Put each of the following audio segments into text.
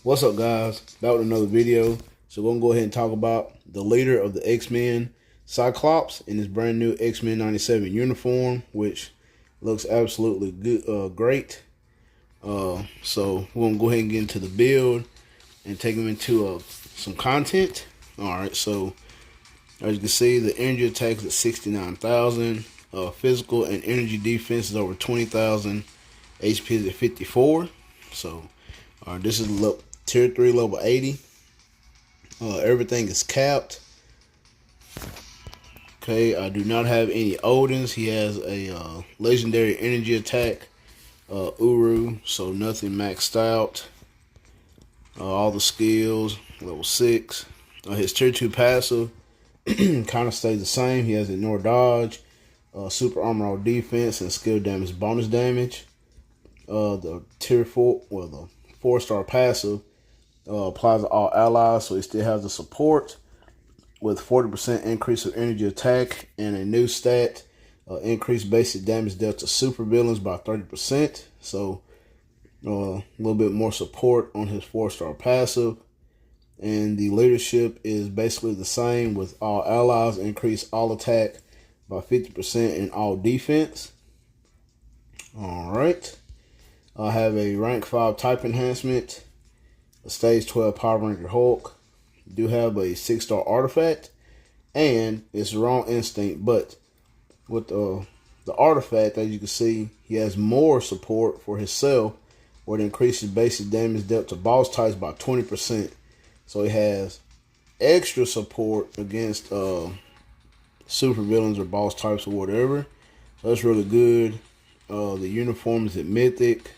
What's up, guys? Back with another video. So we're gonna go ahead and talk about the leader of the X-Men, Cyclops, in his brand new X-Men 97 uniform, which looks absolutely good, great. So we're gonna go ahead and get into the build and take him into some content. All right. So as you can see, the energy attack is at 69,000. Physical and energy defense is over 20,000. HP is at 54. So this is tier 3 level 80. Everything is capped. Okay, I do not have any Odins. He has a legendary energy attack, Uru, so nothing maxed out. All the skills, level 6. His tier 2 passive kind of stays the same. He has ignore dodge, super armor all defense, and skill damage bonus damage. The tier 4, well, the 4-star passive applies to all allies, so he still has the support with 40% increase of energy attack and a new stat, increased basic damage dealt to super villains by 30%. So a little bit more support on his 4-star passive. And the leadership is basically the same with all allies, increase all attack by 50% and all defense. All right. I have a rank 5 type enhancement, a stage 12 Power Ranger Hulk. Do have a 6-star artifact, and it's wrong instinct, but with the artifact, as you can see, he has more support for himself, where it increases basic damage dealt to boss types by 20%. So he has extra support against super villains or boss types or whatever. So that's really good. The uniform is at Mythic.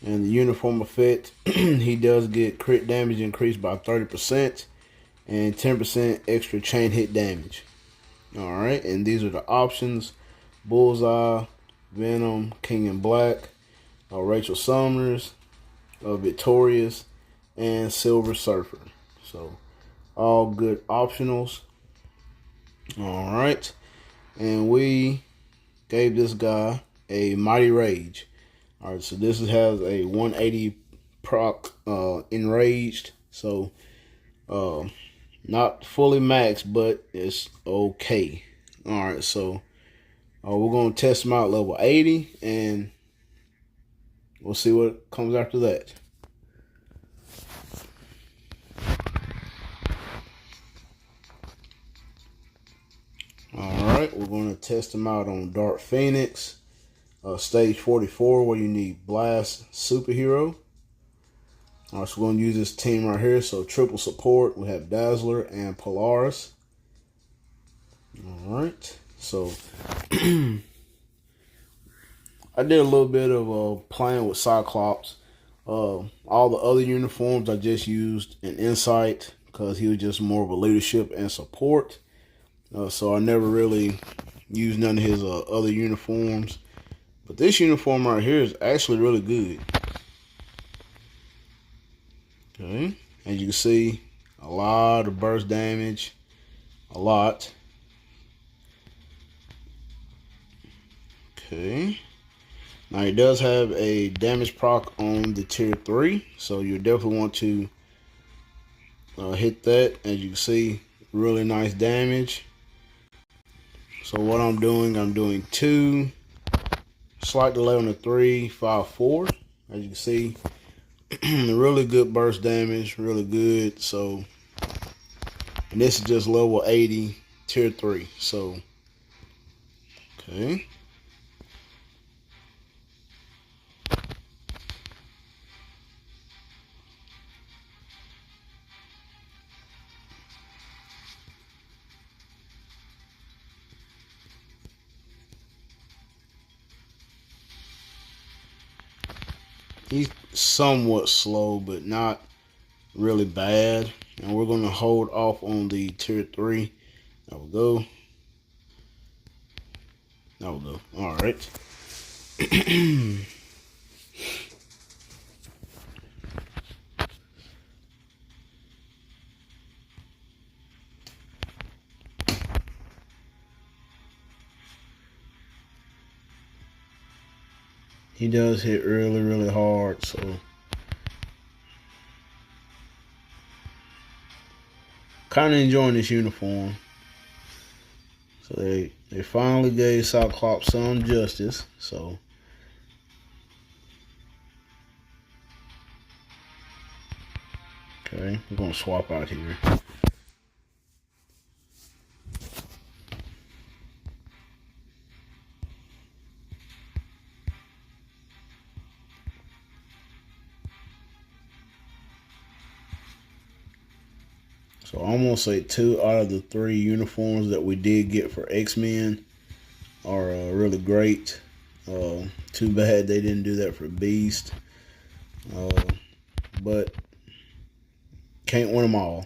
And the uniform effect, he does get crit damage increased by 30% and 10% extra chain hit damage. All right, and these are the options: Bullseye, Venom, King in Black, Rachel Summers, Victorious, and Silver Surfer. So all good optionals. All right, and we gave this guy a Mighty Rage. All right, so this has a 180 proc enraged, so not fully maxed, but it's okay. All right, so we're gonna test him out level 80, and we'll see what comes after that. All right, we're gonna test him out on Dark Phoenix. Stage 44, where you need Blast Superhero. All right, so we're going to use this team right here. So triple support, we have Dazzler and Polaris. All right, so I did a little bit of playing with Cyclops. All the other uniforms I just used an Insight because he was just more of a leadership and support. So I never really used none of his other uniforms. But this uniform right here is actually really good. Okay, as you can see, a lot of burst damage, a lot. Okay, now he does have a damage proc on the tier 3, so you definitely want to hit that. As you can see, really nice damage. So what I'm doing 2. Slight delay on the 3, 5, 4. As you can see, really good burst damage, really good. So, and this is just level 80, tier 3. So, okay. He's somewhat slow, but not really bad. And we're going to hold off on the tier 3. There we go. There we go. All right. He does hit really, really hard, so kind of enjoying this uniform. So they finally gave Cyclops some justice. So okay, we're gonna swap out here. So I'm gonna say 2 out of the 3 uniforms that we did get for X-Men are really great. Too bad they didn't do that for Beast. But can't win them all.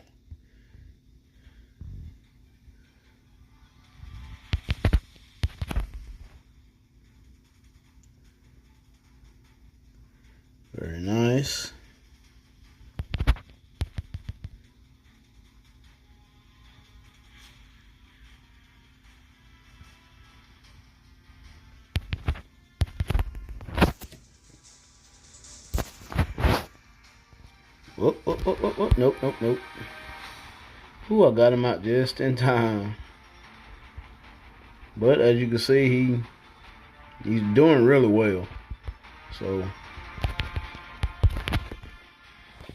Very nice. Whoop, whoop, whoop, whoop, whoop. Nope, nope, nope. Ooh, I got him out just in time. But as you can see, he's doing really well. So,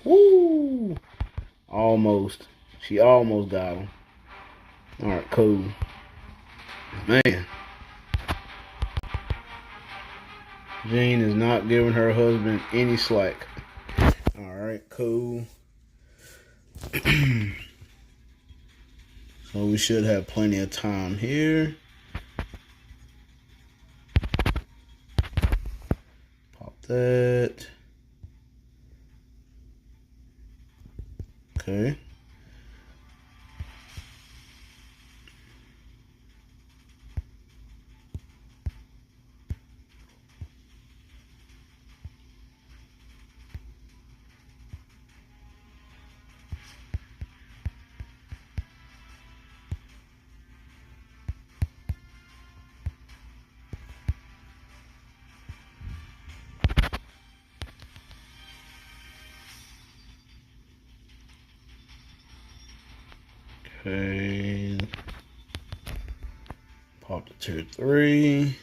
woo! Almost. She almost got him. Alright, cool. Man. Jean is not giving her husband any slack. Alright, cool. So we should have plenty of time here. Pop that. Okay. Okay. Pop the tier 3.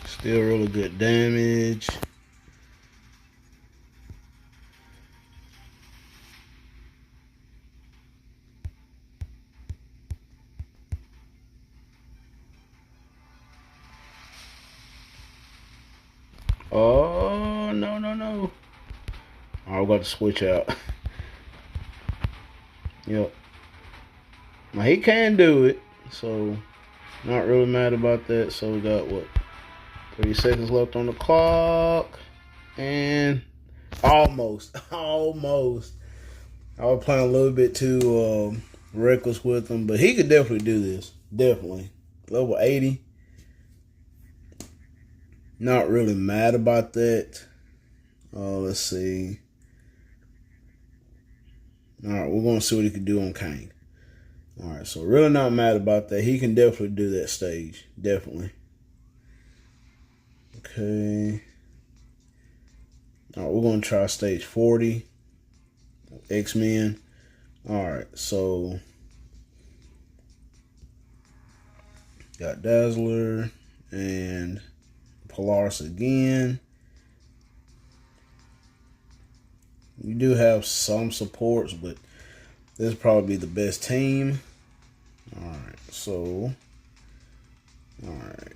Still really good damage. Oh, no, no, no. I'm about to switch out. Yep. Now, he can do it, so not really mad about that. So we got, what, 30 seconds left on the clock. And almost. Almost. I was playing a little bit too reckless with him, but he could definitely do this. Definitely. Level 80. Not really mad about that. Let's see. Alright, we're going to see what he can do on Kang. Alright, so really not mad about that. He can definitely do that stage. Definitely. Okay. Alright, we're going to try stage 40. X-Men. Alright, so got Dazzler and Polaris again. You do have some supports, but this is probably the best team. Alright, so alright.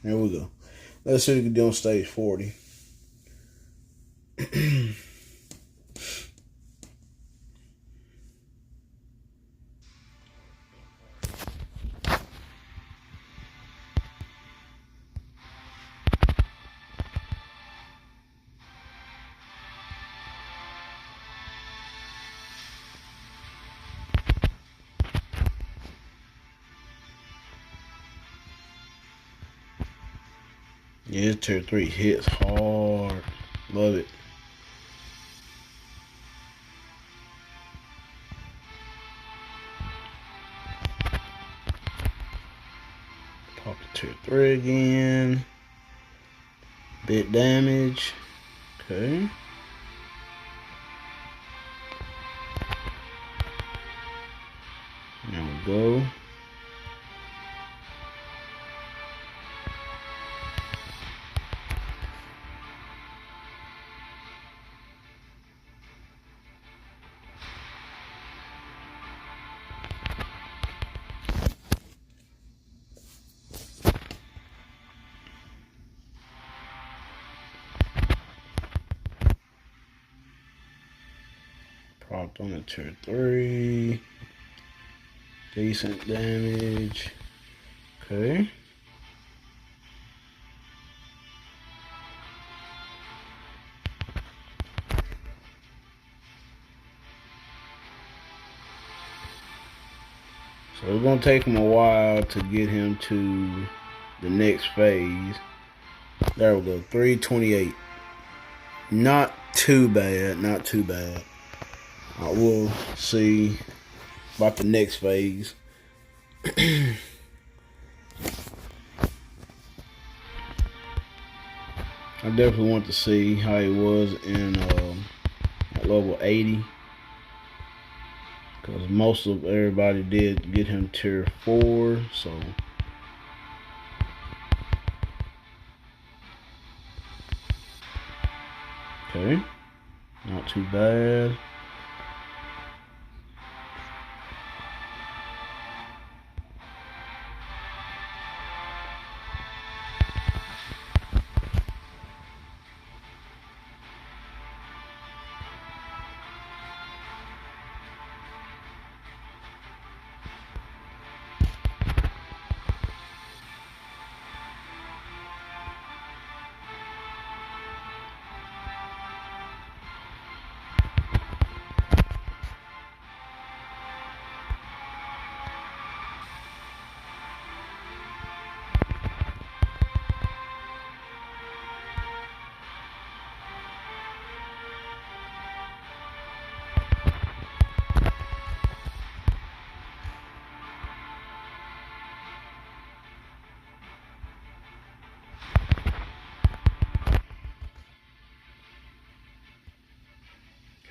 Here we go. Let's see what we can do on stage 40. Yeah, tier 3 hits hard. Love it. Pop the tier 3 again. Bit damage. Okay. There we go. Propped on the tier 3. Decent damage. Okay. So it's gonna take him a while to get him to the next phase. There we go, 328. Not too bad, not too bad. We'll see about the next phase. I definitely want to see how he was in at level 80. Because most of everybody did get him tier 4, so okay, not too bad.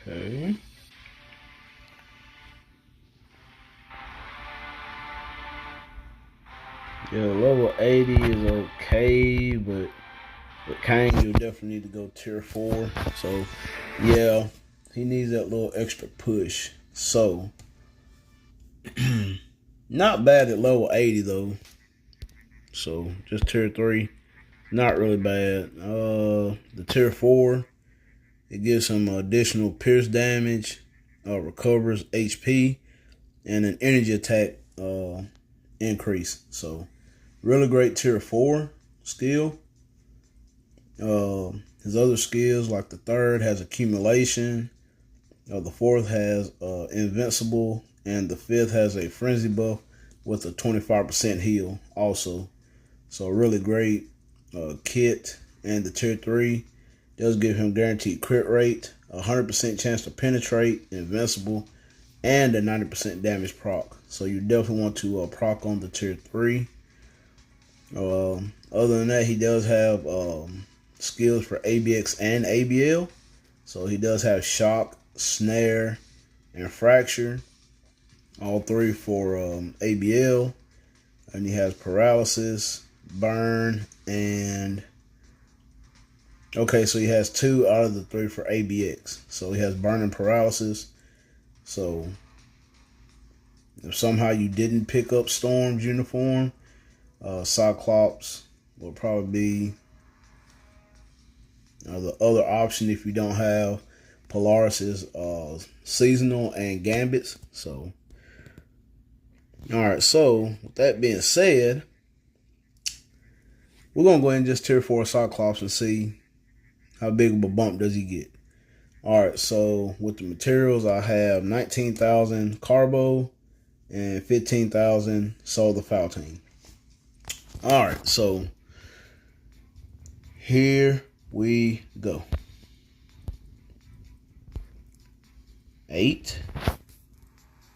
Okay. Yeah, level 80 is okay, but with Kane, you'll definitely need to go tier 4. So, yeah, he needs that little extra push. So, not bad at level 80, though. So, just tier 3. Not really bad. The tier 4, it gives him additional pierce damage, recovers HP, and an energy attack increase. So, really great tier 4 skill. His other skills, like the third, has accumulation. The fourth has invincible, and the fifth has a frenzy buff with a 25% heal also. So really great kit. And the tier 3 does give him guaranteed crit rate, 100% chance to penetrate, invincible, and a 90% damage proc. So you definitely want to proc on the tier 3. Other than that, he does have skills for ABX and ABL. So he does have shock, snare, and fracture. All 3 for ABL. And he has paralysis, burn, and okay, so he has 2 out of the 3 for ABX. So he has burn and paralysis. So if somehow you didn't pick up Storm's uniform, Cyclops will probably be the other option if you don't have Polaris's seasonal and gambits. So, all right. So with that being said, we're gonna go ahead and just tier 4 Cyclops and see how big of a bump does he get. All right. So with the materials, I have 19,000 Carbo and 15,000 Soul the Fountain. All right. So here we go. 8,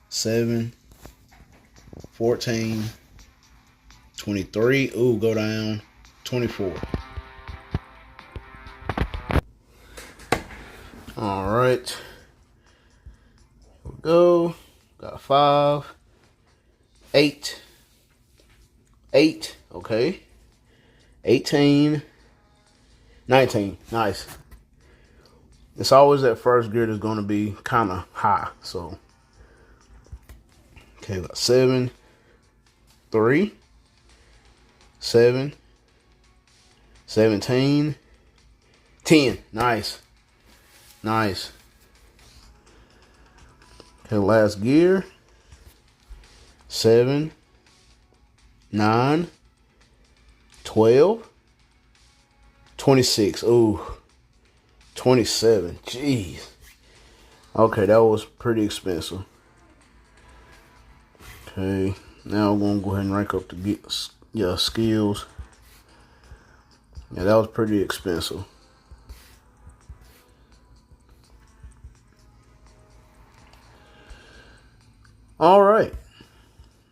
7, 14, 23. Ooh, go down. 24. All right. Here we go. Got 5, 8, 8. Okay. 18, 19. Nice. It's always that first gear that's going to be kind of high. So, okay, got 7, 3, 7, 17, 10. Nice. Nice. Okay, last gear. 7, 9, 12, 26. Ooh, 27. Jeez. Okay, that was pretty expensive. Okay, now I'm going to go ahead and rank up the skills. Yeah, that was pretty expensive. All right.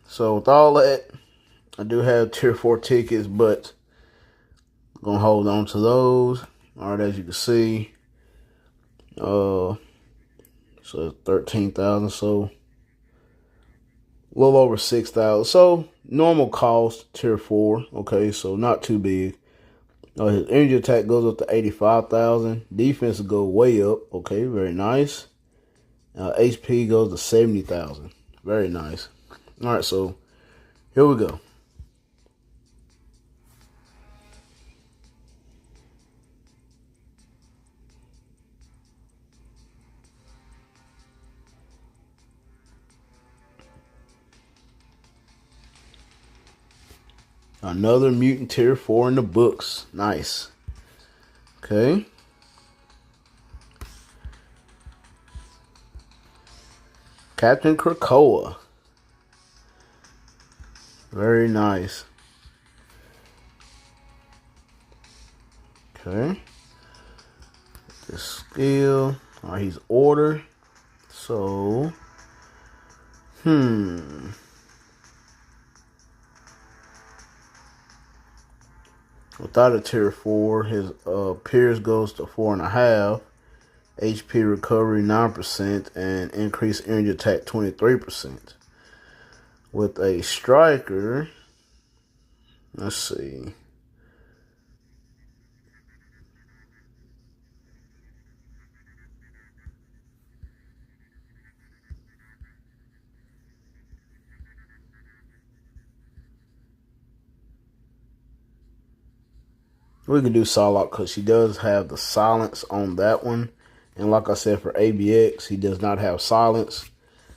So with all that, I do have tier 4 tickets, but I'm going to hold on to those. All right, as you can see, so 13,000, so a little over 6,000. So normal cost, tier 4. Okay, so not too big. His energy attack goes up to 85,000. Defense will go way up. Okay, very nice. HP goes to 70,000. Very nice. All right, so here we go. Another mutant tier 4 in the books. Nice. Okay. Captain Krakoa. Very nice. Okay. This skill. All right, he's order. So, without a tier 4, his Pierce goes to 4.5. HP recovery 9% and increased energy attack 23%. With a striker, let's see. We can do Cyclops because she does have the silence on that one. And like I said, for ABX, he does not have silence.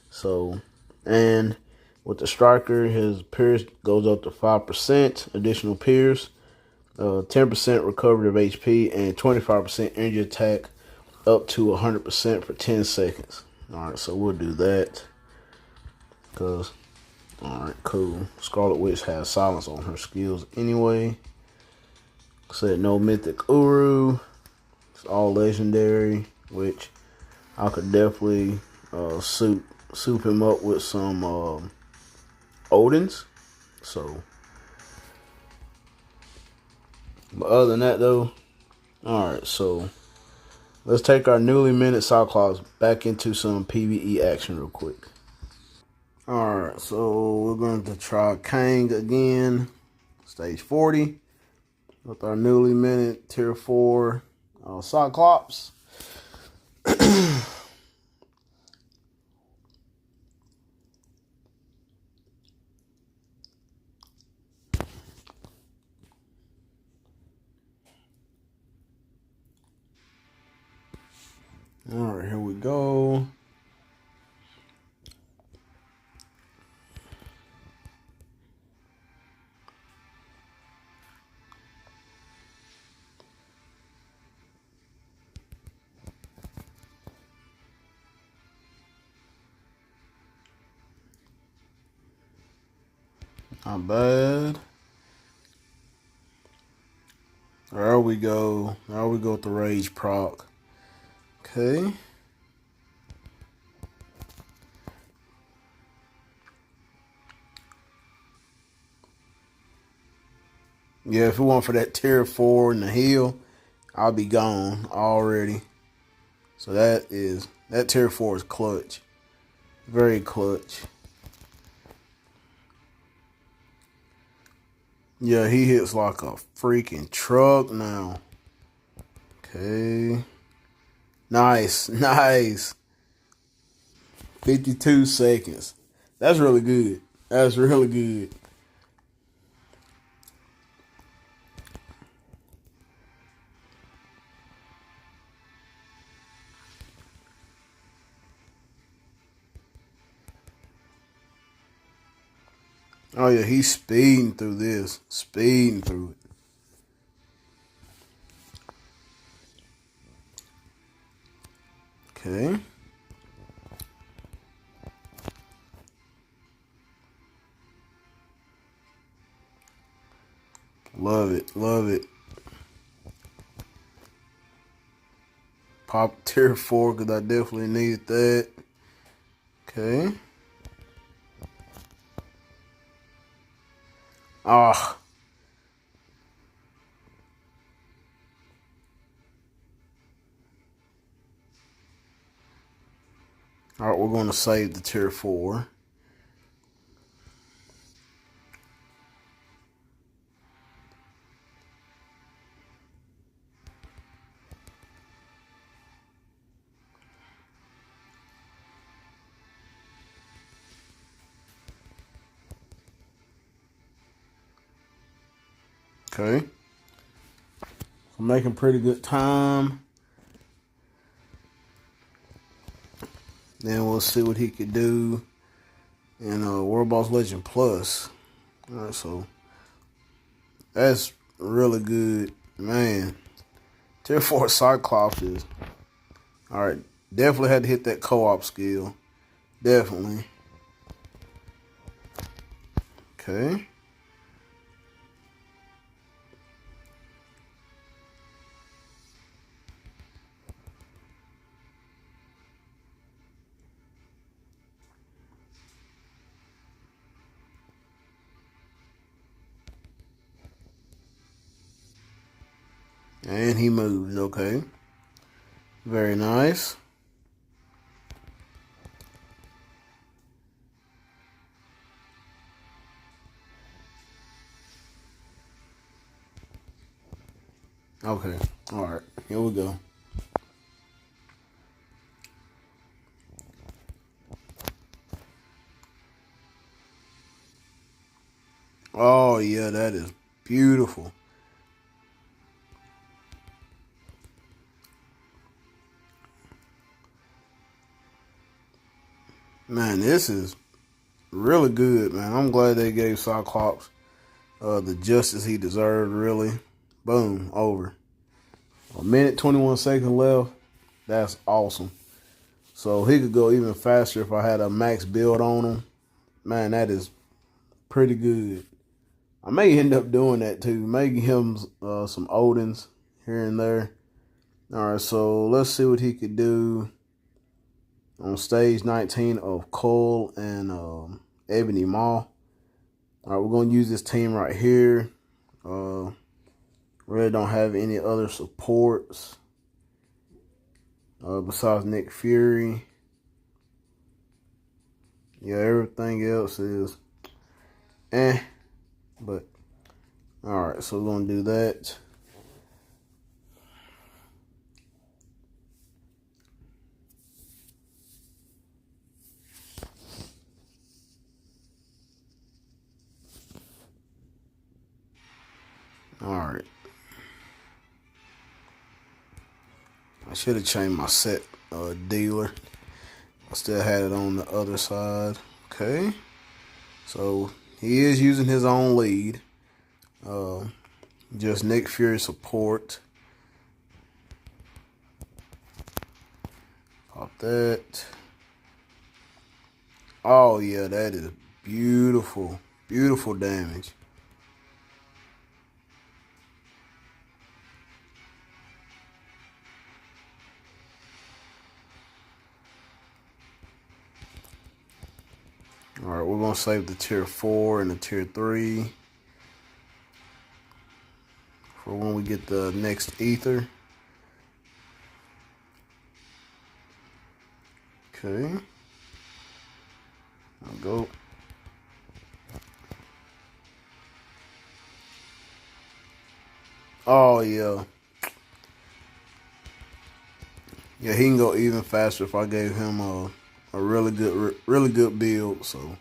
So, and with the striker, his Pierce goes up to 5% additional Pierce, 10% recovery of HP, and 25% energy attack up to 100% for 10 seconds. All right, so we'll do that. Because, all right, cool. Scarlet Witch has silence on her skills anyway. Said no mythic Uru. It's all legendary, which I could definitely soup him up with some Odins. So, but other than that though, all right. So let's take our newly minted Cyclops back into some PvE action real quick. All right, so we're going to try Kang again, stage 40, with our newly minted tier 4 Cyclops. All right, here we go. Not bad. There we go. There we go with the rage proc. Okay. Yeah, if it weren't for that tier 4 and the heal, I'll be gone already. So that tier 4 is clutch. Very clutch. Yeah, he hits like a freaking truck now. Okay. Nice, nice. 52 seconds. That's really good. That's really good. Oh yeah, he's speeding through this. Speeding through it. Okay. Love it. Love it. Pop tier 4 because I definitely needed that. Okay. Ah. Alright, we're going to save the tier 4. Okay. I'm making pretty good time. Then we'll see what he could do in World Boss Legend Plus. Alright, so that's really good. Man. Tier 4 Cyclops is. Alright. Definitely had to hit that co-op skill. Definitely. Okay. And he moves. Okay. Very nice. Okay. Alright. Here we go. Oh, yeah. That is beautiful. Man, this is really good, man. I'm glad they gave Cyclops the justice he deserved, really. Boom. Over. 1 minute, 21 seconds left. That's awesome. So he could go even faster if I had a max build on him. Man, that is pretty good. I may end up doing that too. Making him some Odins here and there. Alright, so let's see what he could do on stage 19 of Cole and Ebony Maw. Alright, we're going to use this team right here. Really don't have any other supports besides Nick Fury. Yeah, everything else is but alright, so we're going to do that. Alright. I should have changed my set dealer. I still had it on the other side. Okay. So he is using his own lead. Just Nick Fury support. Pop that. Oh yeah, that is beautiful. Beautiful damage. gonna save the tier 4 and the tier 3 for when we get the next ether. Okay. I'll go. Oh yeah. Yeah, he can go even faster if I gave him a really good build. So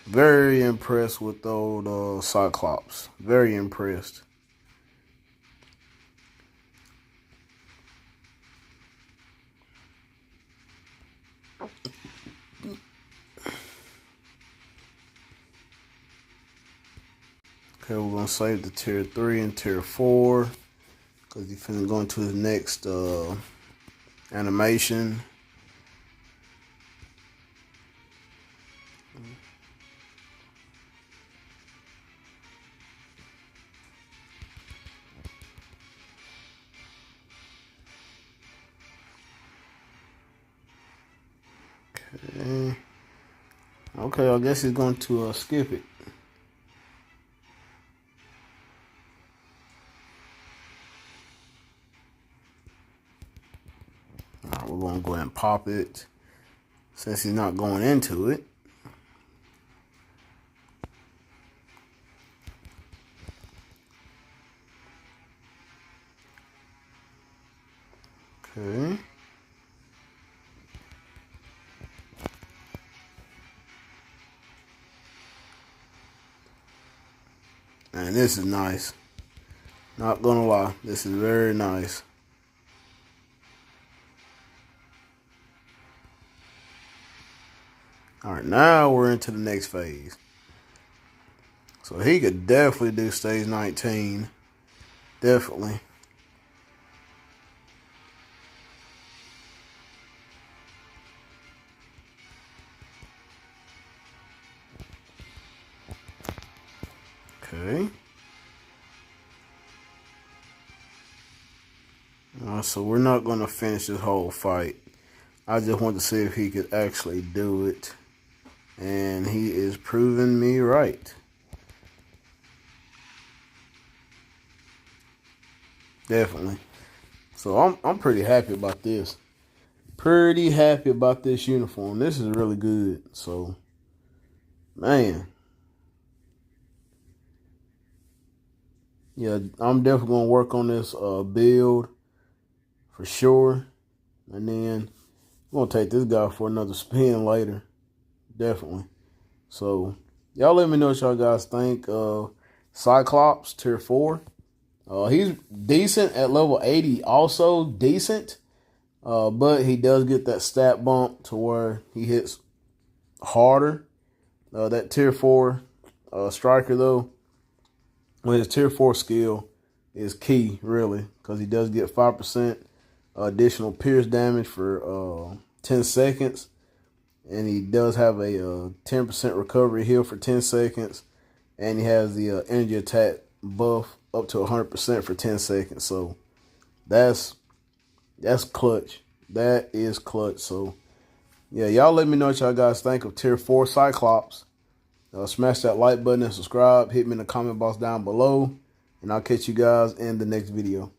very impressed with old Cyclops. Very impressed. Okay, we're gonna save the tier 3 and tier 4 because he's finna go into the next animation. Okay. Okay, I guess he's going to skip it. All right, we're going to go ahead and pop it since he's not going into it. Okay. And this is nice. Not gonna lie, this is very nice. All right, now we're into the next phase. So he could definitely do stage 19. Definitely. Okay. So we're not going to finish this whole fight. I just want to see if he could actually do it. And he is proving me right. Definitely. So I'm pretty happy about this. Pretty happy about this uniform. This is really good. So, man. Yeah, I'm definitely going to work on this build for sure. And then I'm going to take this guy for another spin later. Definitely. So, y'all let me know what y'all guys think of Cyclops tier 4. He's decent at level 80, also decent. But he does get that stat bump to where he hits harder. That tier 4 striker, though, with his tier 4 skill is key, really, because he does get 5% additional pierce damage for 10 seconds. And he does have a 10% recovery heal for 10 seconds. And he has the energy attack buff up to 100% for 10 seconds. So that's clutch. That is clutch. So yeah, y'all let me know what y'all guys think of tier 4 Cyclops. Smash that like button and subscribe. Hit me in the comment box down below. And I'll catch you guys in the next video.